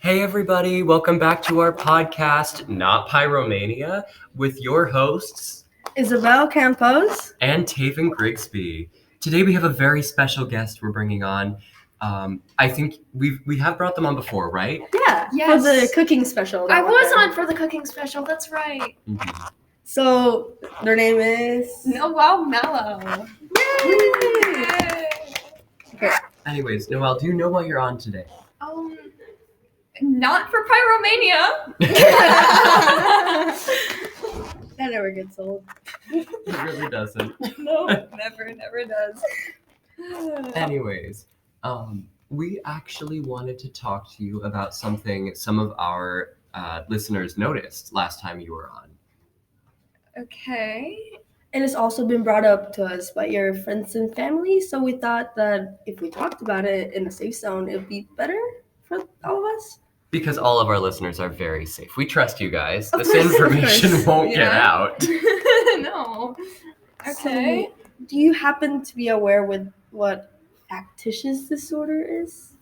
Hey everybody, welcome back to our podcast, Not Pyromania, with your hosts, Isabel Campos and Taven Grigsby. Today we have a very special guest we're bringing on. I think we have brought them on before, right? Yeah, Yes. for the cooking special. I was on for the cooking special, that's right. Mm-hmm. So, their name is... Noel Mello. Yay! Okay. Anyways, Noelle, do you know what you're on today? Not for Pyromania. That never gets old. It really doesn't. No, never does. Anyways, we actually wanted to talk to you about something some of our listeners noticed last time you were on. Okay. And it's also been brought up to us by your friends and family, so we thought that if we talked about it in a safe zone, it would be better for all of us. Because all of our listeners are very safe. We trust you guys. Of This course, of information course. won't get Yeah. out. No. Okay. So, do you happen to be aware with what factitious disorder is?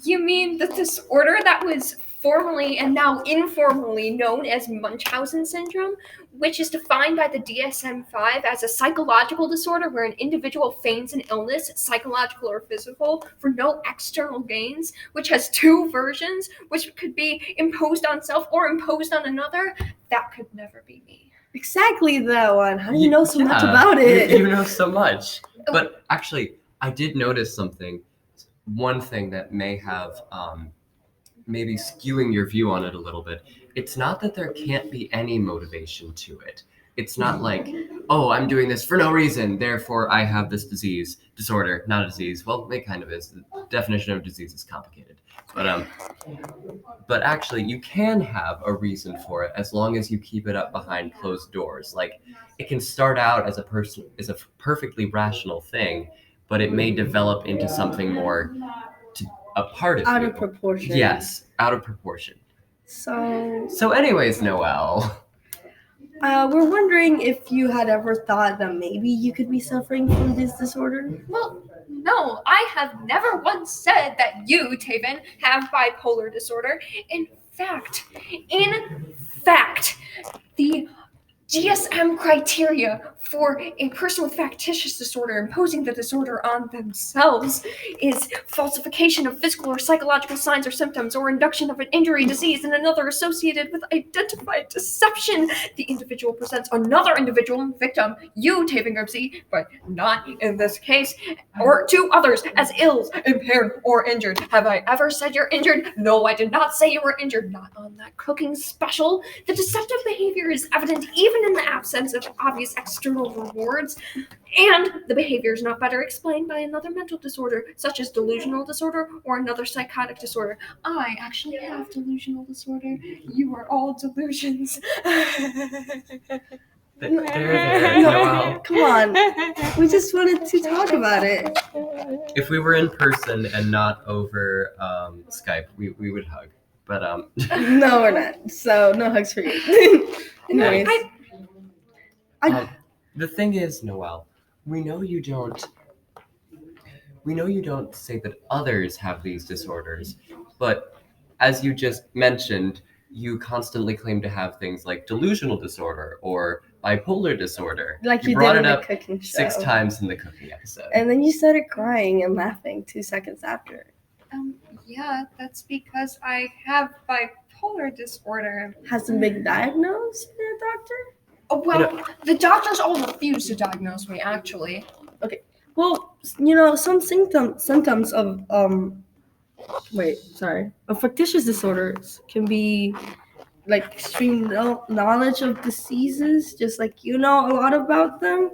You mean the disorder that was formally and now informally known as Munchausen syndrome, which is defined by the DSM-5 as a psychological disorder where an individual feigns an illness, psychological or physical, for no external gains, which has two versions, which could be imposed on self or imposed on another. That could never be me. Exactly that one. How do you know so much Yeah, about it? You know so much. But actually, I did notice something. One thing that may have maybe skewing your view on it a little bit. It's not that there can't be any motivation to it. It's not like, oh, I'm doing this for no reason, therefore I have this disorder, not a disease. Well, it kind of is. The definition of disease is complicated. But actually, you can have a reason for it as long as you keep it up behind closed doors. Like, it can start out as a perfectly rational thing, but it may develop into something more a part of Out you. of proportion. Yes, out of proportion. So Anyways, Noelle. we're wondering if you had ever thought that maybe you could be suffering from this disorder. Well, no, I have never once said that you, Taven, have bipolar disorder. In fact, the DSM criteria for a person with factitious disorder imposing the disorder on themselves is falsification of physical or psychological signs or symptoms or induction of an injury, disease, and another associated with identified deception. The individual presents another individual, victim, you, Taven Grigsby, but not in this case, or two others as ill, impaired, or injured. Have I ever said you're injured? No, I did not say you were injured. Not on that cooking special. The deceptive behavior is evident even in the absence of obvious external rewards, and the behavior is not better explained by another mental disorder, such as delusional disorder or another psychotic disorder. I actually have delusional disorder. You are all delusions. There, No, Noelle. come on. We just wanted to talk about it. If we were in person and not over Skype, we would hug. But No, we're not. So no hugs for you. Anyways, the thing is, Noelle, we know you don't say that others have these disorders, but as you just mentioned, you constantly claim to have things like delusional disorder or bipolar disorder. like you brought did in it the up cooking show. 6 times in the cooking episode. And then you started crying and laughing 2 seconds after. Yeah, that's because I have bipolar disorder. Hasn't been diagnosed by a doctor? Oh, well, the doctors all refuse to diagnose me, actually. Well, some symptoms of factitious disorders can be like extreme knowledge of diseases, just like a lot about them.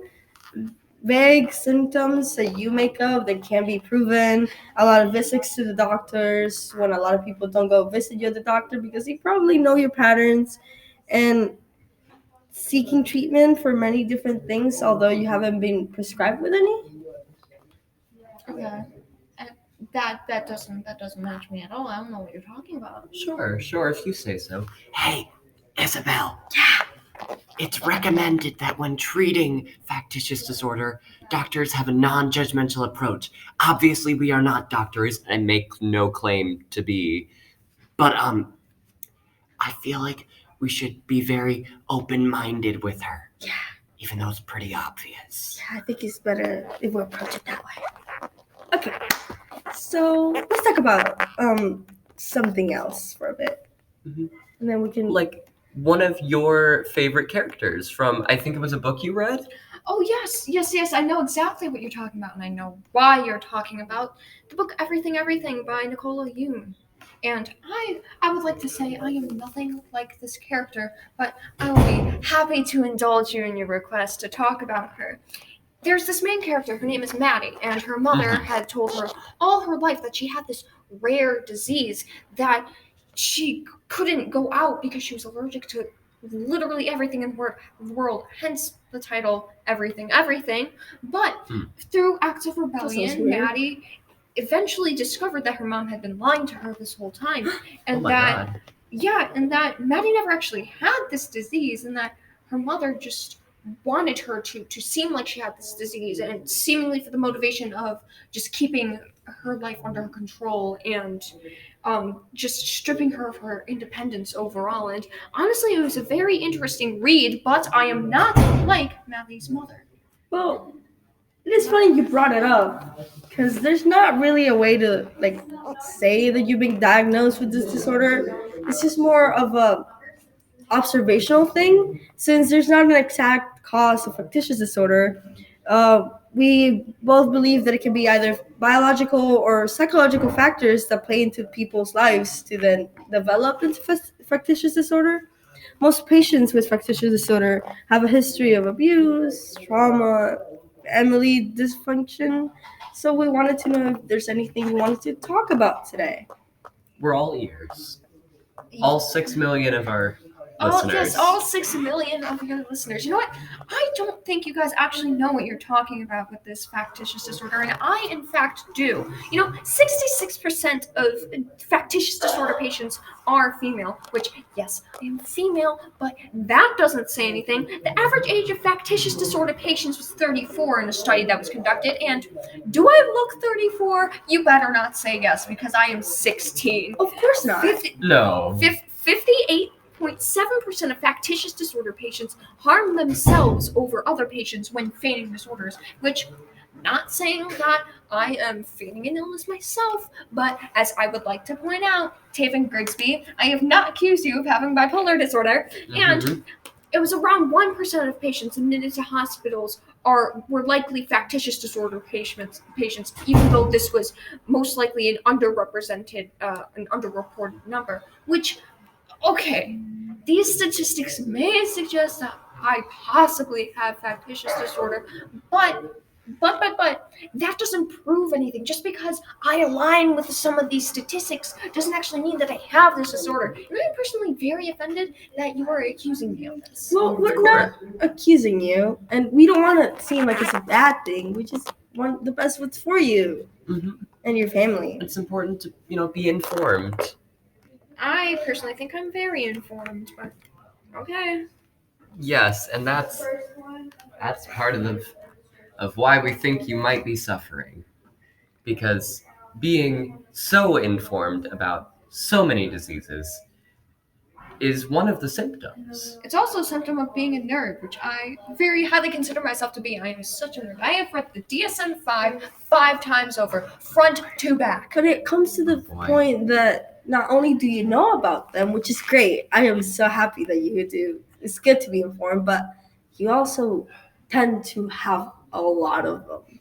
Vague symptoms that you make up that can't be proven. A lot of visits to the doctors when a lot of people don't go visit you at the doctor because they probably know your patterns, and seeking treatment for many different things, although you haven't been prescribed with any. Okay. That doesn't match me at all. I don't know what you're talking about. Sure, if you say so. Hey, Isabel. Yeah. It's recommended that when treating factitious disorder, doctors have a non-judgmental approach. Obviously, we are not doctors and make no claim to be, But I feel like we should be very open-minded with her. Yeah. Even though it's pretty obvious. I think it's better if we approach it that way. Okay. So let's talk about something else for a bit. Mhm. And then we can Like one of your favorite characters from, I think it was a book you read? Oh, yes. I know exactly what you're talking about, and I know why you're talking about the book Everything, Everything by Nicola Yoon. And I would like to say I am nothing like this character, but I will be happy to indulge you in your request to talk about her. There's this main character, her name is Maddie, and her mother had told her all her life that she had this rare disease that she couldn't go out because she was allergic to literally everything in the world, hence the title Everything, Everything. But through acts of rebellion, weird. Maddie eventually discovered that her mom had been lying to her this whole time, and Oh my that God. and that Maddie never actually had this disease, and that her mother just wanted her to seem like she had this disease, and seemingly for the motivation of just keeping her life under control and just stripping her of her independence overall. And honestly, it was a very interesting read, but I am not like Maddie's mother. Well, it is funny you brought it up because there's not really a way to like say that you've been diagnosed with this disorder. It's just more of a observational thing since there's not an exact cause of factitious disorder. We both believe that it can be either biological or psychological factors that play into people's lives to then develop into factitious disorder. Most patients with factitious disorder have a history of abuse, trauma, family dysfunction. So we wanted to know if there's anything you wanted to talk about today. We're all ears. All 6 million of our listeners. All 6 million of your listeners. You know what? I don't think you guys actually know what you're talking about with this factitious disorder, and I, in fact, do. 66% of factitious disorder patients are female, which, yes, I am female, but that doesn't say anything. The average age of factitious disorder patients was 34 in a study that was conducted, and do I look 34? You better not say yes, because I am 16. Of course not. No. 58.7% of factitious disorder patients harm themselves over other patients when feigning disorders, which, not saying that I am feigning an illness myself, but as I would like to point out, Taven Grigsby, I have not accused you of having bipolar disorder, and it was around 1% of patients admitted to hospitals were likely factitious disorder patients, even though this was most likely an underrepresented, an underreported number, which, okay, these statistics may suggest that I possibly have factitious disorder, but that doesn't prove anything. Just because I align with some of these statistics doesn't actually mean that I have this disorder. And I'm personally very offended that you are accusing me of this. Well, we're not accusing you, and we don't want to seem like it's a bad thing. We just want the best what's for you and your family. It's important to, be informed. I personally think I'm very informed, but okay. Yes, and that's part of why we think you might be suffering. Because being so informed about so many diseases is one of the symptoms. It's also a symptom of being a nerd, which I very highly consider myself to be. I am such a nerd. I have read the DSM-5 5 times over, front to back. But it comes to the point that not only do you know about them, which is great. I am so happy that you do. It's good to be informed, but you also tend to have a lot of them.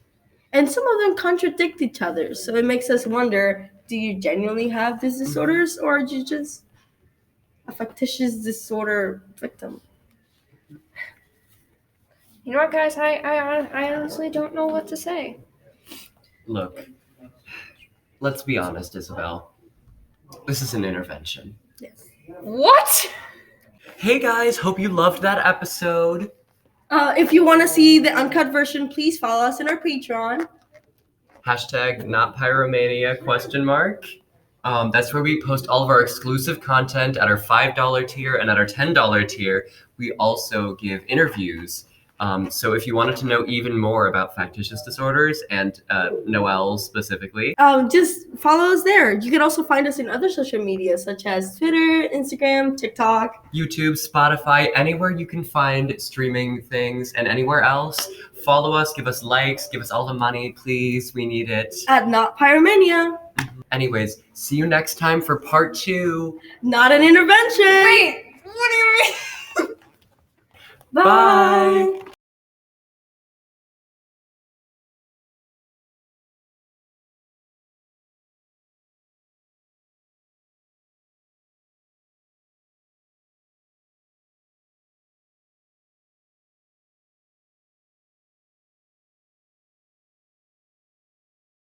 And some of them contradict each other. So it makes us wonder, do you genuinely have these disorders, or are you just a factitious disorder victim? You know what, guys? I honestly don't know what to say. Look, let's be honest, Isabel. This is an intervention. Yes. What? Hey guys, hope you loved that episode. If you want to see the uncut version, please follow us in our Patreon. #NotPyromania ? That's where we post all of our exclusive content at our $5 tier, and at our $10 tier, we also give interviews So if you wanted to know even more about factitious disorders and Noel specifically, just follow us there. You can also find us in other social media such as Twitter, Instagram, TikTok, YouTube, Spotify, anywhere you can find streaming things, and anywhere else, follow us, give us likes, give us all the money, please. We need it. at Not PYROMANIA. Anyways, see you next time for part 2. Not an intervention. Wait, what do you mean? Bye.